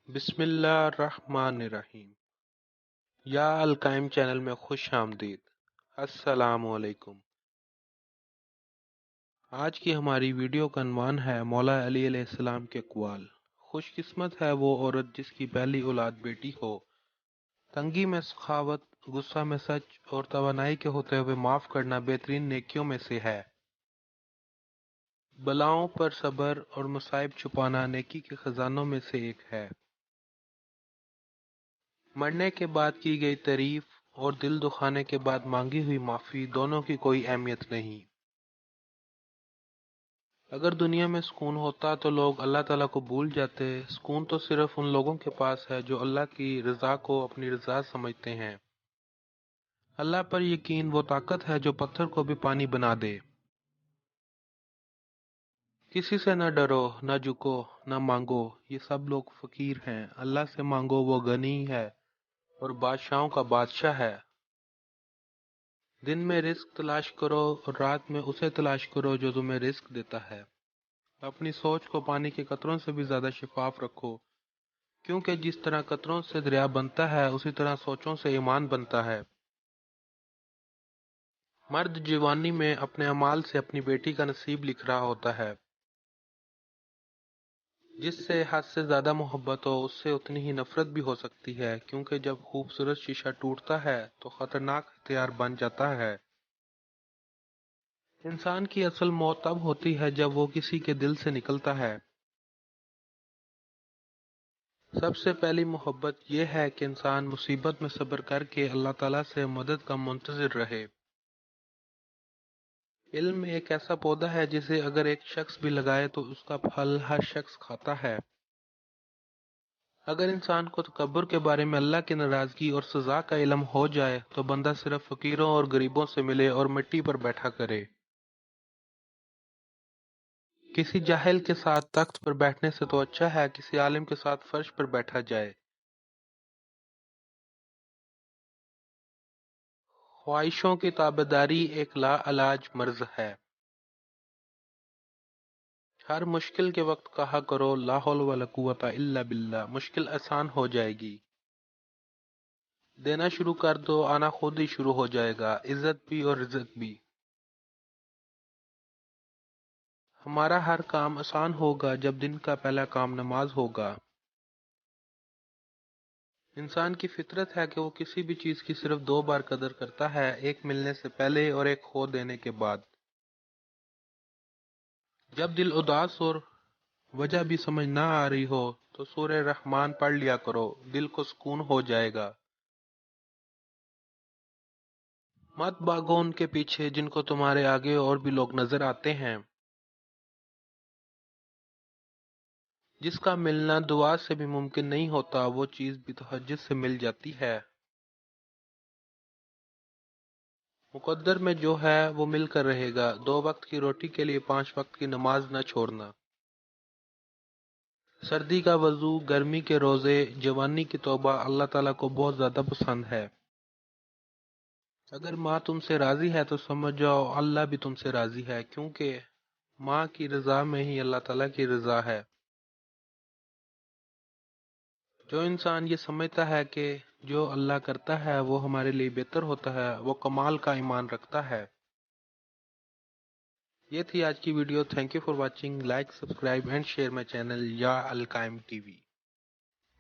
बिस्मिल्लाहिर्रहमानिर्रहीम। या अलकाइम चैनल में खुश आमदीद। अस्सलाम वालेकुम। आज की हमारी वीडियो का अन्वान है मौला अली अलैहिस्सलाम के अक़वाल। खुशकिस्मत है वो औरत जिसकी पहली औलाद बेटी हो। तंगी में सखावत, गुस्सा में सच और तवानाई के होते हुए माफ़ करना बेहतरीन नेकियों में से है। बलाओं पर सब्र और मुसाइब छुपाना नेकी के खजानों में से एक है। मरने के बाद की गई तारीफ और दिल दुखाने के बाद मांगी हुई माफ़ी दोनों की कोई अहमियत नहीं। अगर दुनिया में सुकून होता तो लोग अल्लाह ताला को भूल जाते। सुकून तो सिर्फ उन लोगों के पास है जो अल्लाह की रज़ा को अपनी रज़ा समझते हैं। अल्लाह पर यकीन वो ताकत है जो पत्थर को भी पानी बना दे। किसी से न डरो, न झुको, न मांगो, ये सब लोग फकीर हैं। अल्लाह से मांगो, वो गनी है और बादशाहों का बादशाह है। दिन में रिस्क तलाश करो और रात में उसे तलाश करो जो तुम्हें रिस्क देता है। अपनी सोच को पानी के कतरों से भी ज्यादा शिफाफ रखो, क्योंकि जिस तरह कतरों से दरिया बनता है उसी तरह सोचों से ईमान बनता है। मर्द जवानी में अपने अमाल से अपनी बेटी का नसीब लिख रहा होता है। जिससे हद से ज्यादा मोहब्बत हो उससे उतनी ही नफरत भी हो सकती है, क्योंकि जब खूबसूरत शीशा टूटता है तो खतरनाक हथियार बन जाता है। इंसान की असल मौत तब होती है जब वो किसी के दिल से निकलता है। सबसे पहली मोहब्बत यह है कि इंसान मुसीबत में सब्र करके अल्लाह ताला से मदद का मुंतज़िर रहे। इल्म एक ऐसा पौधा है जिसे अगर एक शख्स भी लगाए तो उसका फल हर शख्स खाता है। अगर इंसान को तकब्बुर के बारे में अल्लाह की नाराजगी और सजा का इल्म हो जाए तो बंदा सिर्फ फकीरों और गरीबों से मिले और मिट्टी पर बैठा करे। किसी जाहिल के साथ तख्त पर बैठने से तो अच्छा है किसी आलिम के साथ फर्श पर बैठा जाए। ख्वाहिशों की ताबेदारी एक लाइलाज मर्ज है। हर मुश्किल के वक्त कहा करो ला हौल वला कुव्वता इल्ला बिल्लाह, मुश्किल आसान हो जाएगी। देना शुरू कर दो, आना खुद ही शुरू हो जाएगा, इज्जत भी और रिज़्क भी। हमारा हर काम आसान होगा जब दिन का पहला काम नमाज होगा। इंसान की फितरत है कि वो किसी भी चीज की सिर्फ दो बार कदर करता है, एक मिलने से पहले और एक खो देने के बाद। जब दिल उदास और वजह भी समझ ना आ रही हो तो सूरह रहमान पढ़ लिया करो, दिल को सुकून हो जाएगा। मत भागो उनके पीछे जिनको तुम्हारे आगे और भी लोग नजर आते हैं। जिसका मिलना दुआ से भी मुमकिन नहीं होता वो चीज भी तहज्जुद से मिल जाती है। मुकद्दर में जो है वो मिलकर रहेगा। दो वक्त की रोटी के लिए पांच वक्त की नमाज न छोड़ना। सर्दी का वजू, गर्मी के रोजे, जवानी की तौबा अल्लाह ताला को बहुत ज्यादा पसंद है। अगर माँ तुमसे राजी है तो समझ जाओ अल्लाह भी तुमसे राजी है, क्योंकि माँ की रजा में ही अल्लाह ताला की रजा है। जो इंसान ये समझता है कि जो अल्लाह करता है वो हमारे लिए बेहतर होता है, वो कमाल का ईमान रखता है। ये थी आज की video. Thank you for watching. Like, subscribe and share my channel या अलकाइम टीवी।